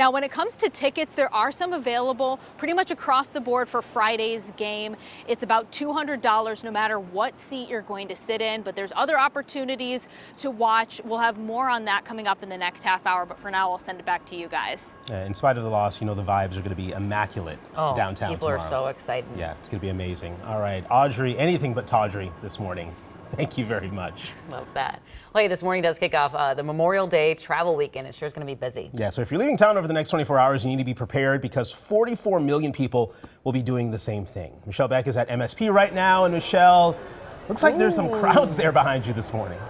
Now, when it comes to tickets, there are some available pretty much across the board for Friday's game. It's about $200 no matter what seat you're going to sit in, but there's other opportunities to watch. We'll have more on that coming up in the next half hour, but for now, I'll send it back to you guys. In spite of the loss, the vibes are going to be immaculate downtown people tomorrow. Are so excited. Yeah, it's going to be amazing. All right, Audrey, anything but tawdry this morning. Thank you very much. Love that. Well, hey, this morning does kick off the Memorial Day travel weekend. It sure is going to be busy. Yeah, so if you're leaving town over the next 24 hours, you need to be prepared because 44 million people will be doing the same thing. Michelle Beck is at MSP right now, and Michelle, looks like there's some crowds there behind you this morning.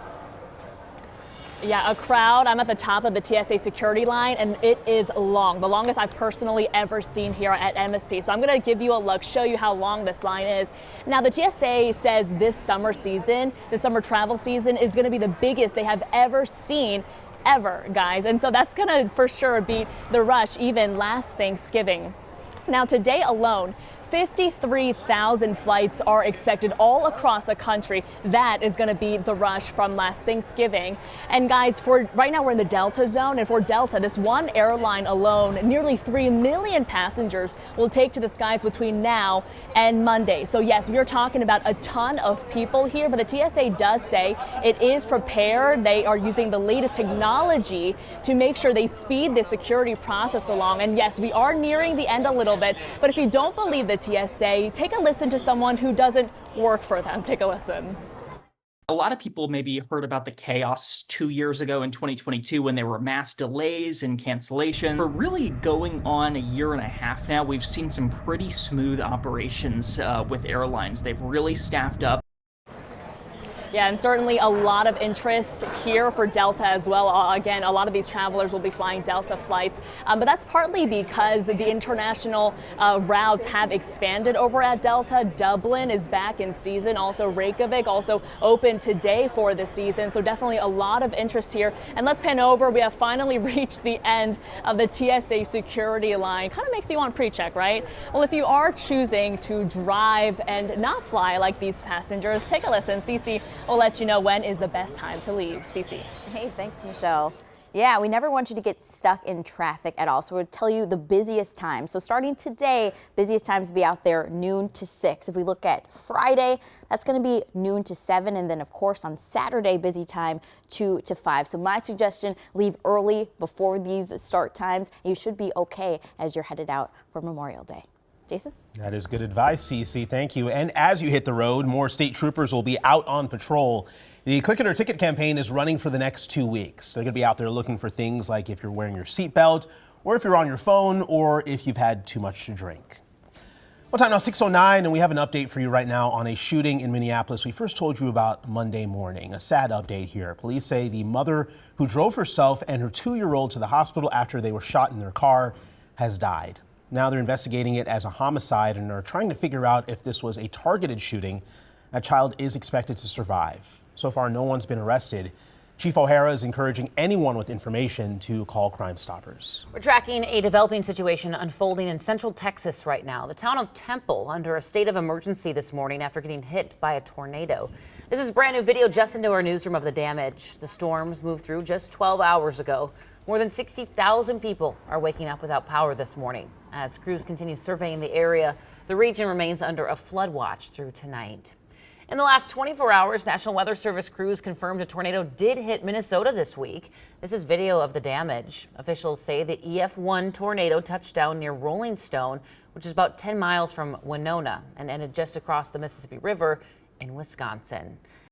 Yeah, a crowd. I'm at the top of the TSA security line, and it is long, the longest I've personally ever seen here at MSP. So I'm going to give you a look, show you how long this line is. Now, the TSA says this summer travel season is going to be the biggest they have ever seen, guys. And so that's going to for sure beat the rush even last Thanksgiving. Now, today alone, 53,000 flights are expected all across the country. That is going to be the rush from last Thanksgiving. And guys, for right now we're in the Delta zone, and for Delta, this one airline alone, nearly 3 million passengers will take to the skies between now and Monday. So yes, we're talking about a ton of people here, but the TSA does say it is prepared. They are using the latest technology to make sure they speed the security process along. And yes, we are nearing the end a little bit, but if you don't believe the TSA, take a listen to someone who doesn't work for them. Take a listen. A lot of people maybe heard about the chaos 2 years ago in 2022 when there were mass delays and cancellation. For really going on a year and a half now, we've seen some pretty smooth operations with airlines. They've really staffed up. Yeah, and certainly a lot of interest here for Delta as well. Again, a lot of these travelers will be flying Delta flights, but that's partly because the international routes have expanded over at Delta. Dublin is back in season. Also, Reykjavik also open today for the season. So definitely a lot of interest here. And let's pan over. We have finally reached the end of the TSA security line. Kind of makes you want pre-check, right? Well, if you are choosing to drive and not fly like these passengers, take a listen. Cece will let you know when is the best time to leave. Cece. Hey, thanks, Michelle. Yeah, we never want you to get stuck in traffic at all. So we'll tell you the busiest times. So starting today, busiest times to be out there noon to 6. If we look at Friday, that's going to be noon to 7. And then, of course, on Saturday, busy time 2 to 5. So my suggestion, leave early before these start times. You should be okay as you're headed out for Memorial Day. Jason? That is good advice, Cece. Thank you. And as you hit the road, more state troopers will be out on patrol. The Click It or Ticket campaign is running for the next 2 weeks. They're going to be out there looking for things like if you're wearing your seatbelt, or if you're on your phone, or if you've had too much to drink. Well, time now 6:09, and we have an update for you right now on a shooting in Minneapolis we first told you about Monday morning. A sad update here. Police say the mother who drove herself and her 2-year-old to the hospital after they were shot in their car has died. Now they're investigating it as a homicide and are trying to figure out if this was a targeted shooting. That child is expected to survive. So far, no one's been arrested. Chief O'Hara is encouraging anyone with information to call Crime Stoppers. We're tracking a developing situation unfolding in central Texas right now. The town of Temple under a state of emergency this morning after getting hit by a tornado. This is brand new video just into our newsroom of the damage. The storms moved through just 12 hours ago. More than 60,000 people are waking up without power this morning. As crews continue surveying the area, the region remains under a flood watch through tonight. In the last 24 hours, National Weather Service crews confirmed a tornado did hit Minnesota this week. This is video of the damage. Officials say the EF1 tornado touched down near Rolling Stone, which is about 10 miles from Winona, and ended just across the Mississippi River in Wisconsin.